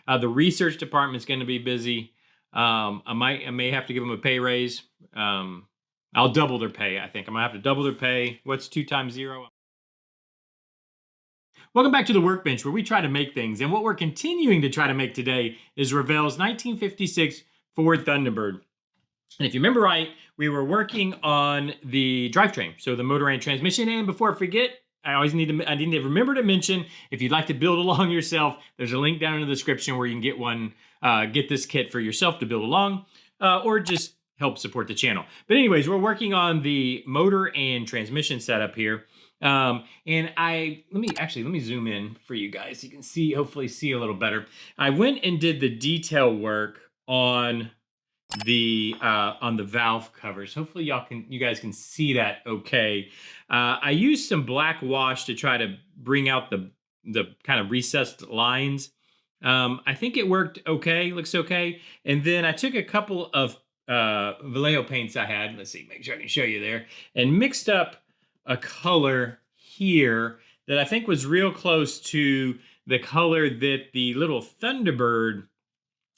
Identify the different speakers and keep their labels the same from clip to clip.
Speaker 1: The research department's going to be busy. I may have to give them a pay raise. I'll double their pay, I think. I'm going to have to double their pay. What's 2 times 0? Welcome back to the Workbench, where we try to make things. And what we're continuing to try to make today is Revell's 1956 Ford Thunderbird. And if you remember right, we were working on the drivetrain, so the motor and transmission. And before I forget, I need to remember to mention, if you'd like to build along yourself, there's a link down in the description where you can get get this kit for yourself to build along, or just help support the channel. But anyways, we're working on the motor and transmission setup here. And let me zoom in for you guys so you can hopefully see a little better. I went and did the detail work on the valve covers. Hopefully you guys can see that okay. I used some black wash to try to bring out the kind of recessed lines. I think it worked okay, looks okay. And then I took a couple of Vallejo paints I had, let's see, make sure I can show you there, and mixed up a color here that I think was real close to the color that the little Thunderbird,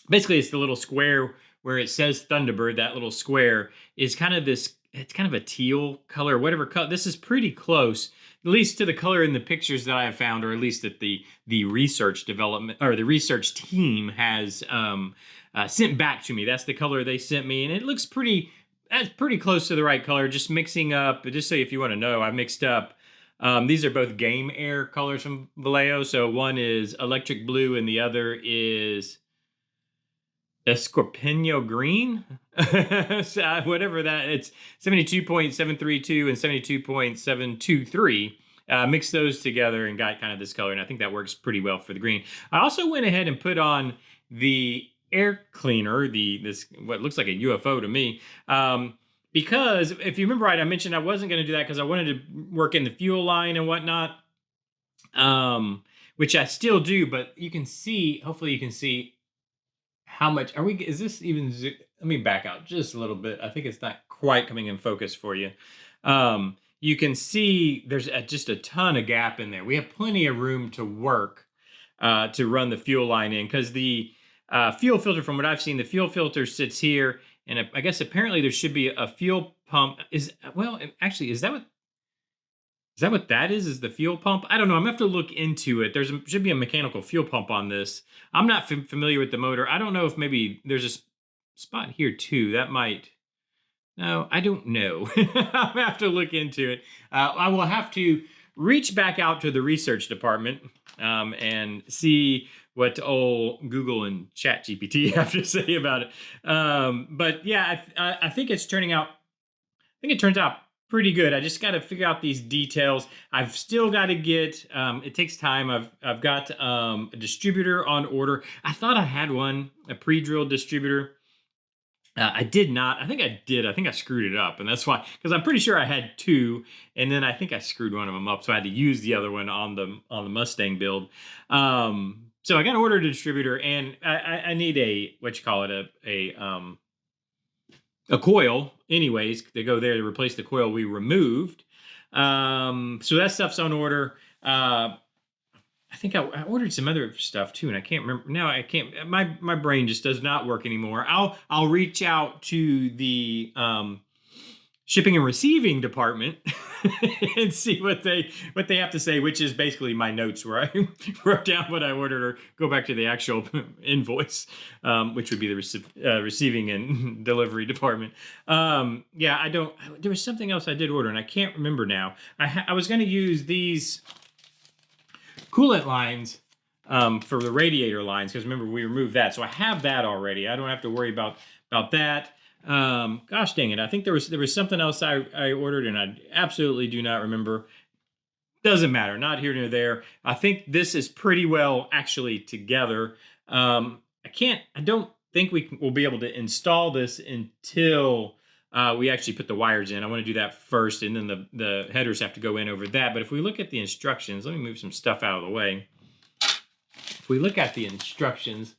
Speaker 1: basically it's the little square where it says Thunderbird, that little square is kind of this, it's kind of a teal color, whatever color. This is pretty close, at least to the color in the pictures that I have found, or at least that the research development, or the research team has sent back to me. That's the color they sent me, and it looks that's pretty close to the right color. Just mixing up, just so if you want to know, I mixed up, these are both Game Air colors from Vallejo. So one is electric blue and the other is Escorpino green. So whatever that, it's 72.732 and 72.723. Mixed those together and got kind of this color, and I think that works pretty well for the green. I also went ahead and put on the air cleaner, this what looks like a UFO to me, because if you remember right, I mentioned I wasn't going to do that because I wanted to work in the fuel line and whatnot, which I still do. But you can see, hopefully you can see how much is this even? Let me back out just a little bit. I think it's not quite coming in focus for you. You can see there's just a ton of gap in there. We have plenty of room to work to run the fuel line in, because the fuel filter, from what I've seen, the fuel filter sits here, and I guess apparently there should be a fuel pump. Actually, is that what that is? Is the fuel pump? I don't know. I'm gonna have to look into it. Should be a mechanical fuel pump on this. I'm not familiar with the motor. I don't know if maybe there's a spot here too. That might. No, I don't know. I'll have to look into it. I will have to reach back out to the research department and see what old Google and ChatGPT have to say about it. But yeah, I think it's turning out. I think it turns out pretty good. I just got to figure out these details. I've still got to get. It takes time. I've got a distributor on order. I thought I had one, a pre-drilled distributor. I did not. I think I did. I think I screwed it up, and that's why. Because I'm pretty sure I had 2, and then I think I screwed one of them up, so I had to use the other one on the Mustang build. So I got to order a distributor, and I need a coil, anyways. They go there to replace the coil we removed. So that stuff's on order. I think I ordered some other stuff too, and I can't remember now. I can't. My brain just does not work anymore. I'll reach out to the shipping and receiving department and see what they have to say, which is basically my notes where I wrote down what I ordered, or go back to the actual invoice, which would be the receiving and delivery department. Yeah, there was something else I did order, and I can't remember now. I was going to use these coolant lines for the radiator lines, because remember we removed that, so I have that already. I don't have to worry about that. Gosh dang it! I think there was something else I ordered, and I absolutely do not remember. Doesn't matter. Not here nor there. I think this is pretty well actually together. I don't think we'll be able to install this until we actually put the wires in. I want to do that first, and then the headers have to go in over that. But if we look at the instructions, let me move some stuff out of the way. If we look at the instructions,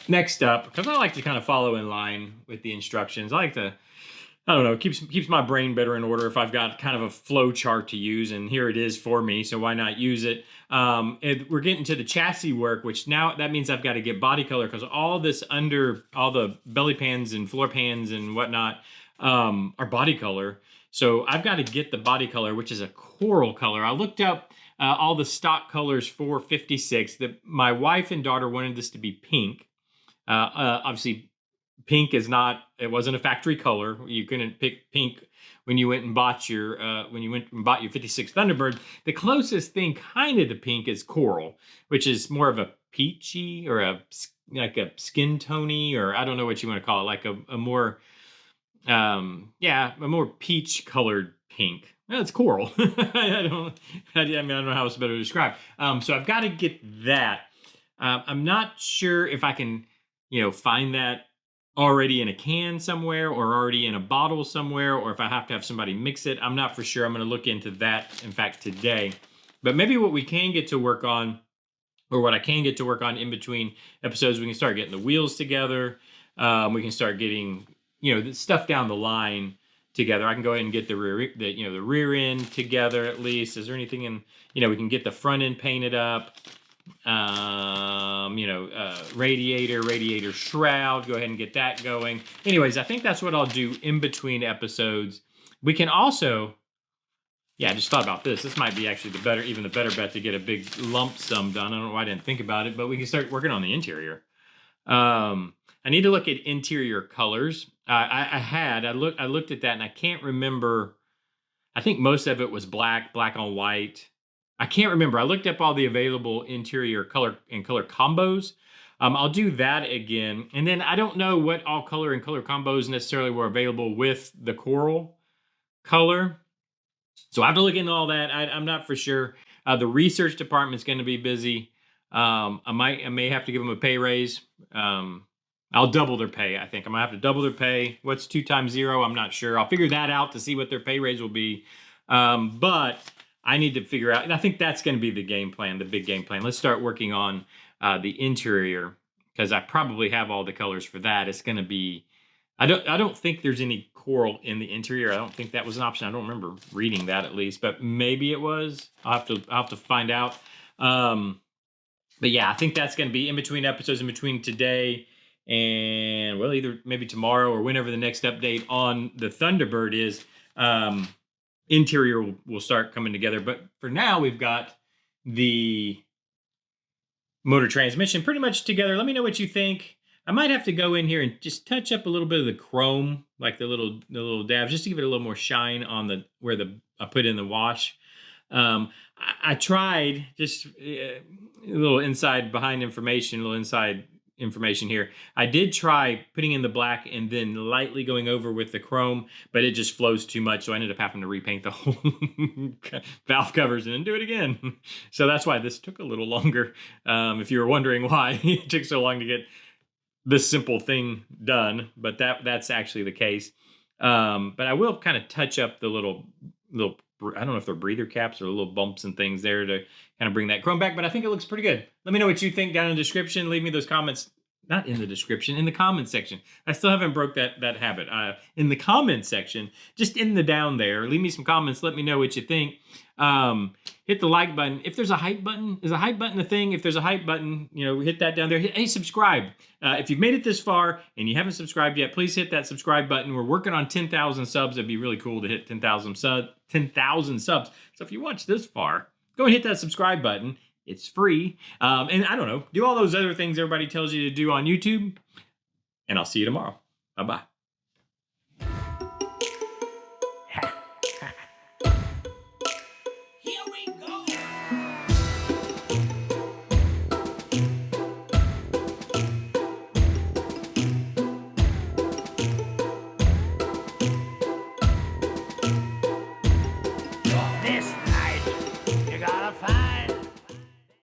Speaker 1: next up, because I like to kind of follow in line with the instructions, I like to I don't know, keeps my brain better in order if I've got kind of a flow chart to use, and here it is for me, so why not use it? We're getting to the chassis work, which now that means I've got to get body color, because all this under, all the belly pans and floor pans and whatnot are body color. So I've got to get the body color, which is a coral color. I looked up all the stock colors for 56. My wife and daughter wanted this to be pink. Obviously, pink is not, it wasn't a factory color. You couldn't pick pink when you went and bought your 56 Thunderbird. The closest thing kind of to pink is coral, which is more of a peachy or like a skin tony, or I don't know what you want to call it, like a more a more peach colored pink. Well, it's coral. I don't know how it's better to describe. So I've got to get that. I'm not sure if I can, find that already in a can somewhere or already in a bottle somewhere, or if I have to have somebody mix it. I'm not for sure. I'm going to look into that, in fact, today. But maybe what we can get to work on, or what I can get to work on in between episodes, we can start getting the wheels together. We can start getting, the stuff down the line together. I can go ahead and get the rear end together at least. Is there anything in, we can get the front end painted up. Radiator shroud, go ahead and get that going. Anyways, I think that's what I'll do in between episodes. We can also, I just thought about this. This might be actually the better bet to get a big lump sum done. I don't know why I didn't think about it, but we can start working on the interior. I need to look at interior colors. I looked at that and I can't remember. I think most of it was black on white. I can't remember. I looked up all the available interior color combos. I'll do that again. And then I don't know what all color and color combos necessarily were available with the coral color. So I have to look into all that. I'm not for sure. The research department's going to be busy. I may have to give them a pay raise. I'll double their pay, I think. I'm going to have to double their pay. What's 2 times 0? I'm not sure. I'll figure that out to see what their pay raise will be. But I need to figure out, and I think that's going to be the game plan, the big game plan. Let's start working on the interior, because I probably have all the colors for that. It's going to be, I don't think there's any coral in the interior. I don't think that was an option. I don't remember reading that at least, but maybe it was. I'll have to find out. But yeah, I think that's going to be in between episodes, in between today and, well, either maybe tomorrow or whenever the next update on the Thunderbird is. Interior will start coming together. But for now, we've got the motor transmission pretty much together. Let me know what you think. I might have to go in here and just touch up a little bit of the chrome, like the little dabs, just to give it a little more shine on where I put in the wash. I tried just a little inside information here. I did try putting in the black and then lightly going over with the chrome, but it just flows too much, so I ended up having to repaint the whole valve covers and then do it again. So that's why this took a little longer. If you were wondering why it took so long to get this simple thing done, but that's actually the case. But I will kind of touch up the little, I don't know if they're breather caps or little bumps and things there to kind of bring that chrome back, but I think it looks pretty good. Let me know what you think down in the description. Leave me those comments, not in the description, in the comment section. I still haven't broke that habit. In the comment section, just in the down there, leave me some comments. Let me know what you think. Hit the like button. If there's a hype button, is a hype button a thing? If there's a hype button, hit that down there. Hey, subscribe. If you've made it this far and you haven't subscribed yet, please hit that subscribe button. We're working on 10,000 subs. It'd be really cool to hit 10,000 subs. So if you watch this far, go and hit that subscribe button. It's free. And I don't know, do all those other things everybody tells you to do on YouTube. And I'll see you tomorrow. Bye-bye.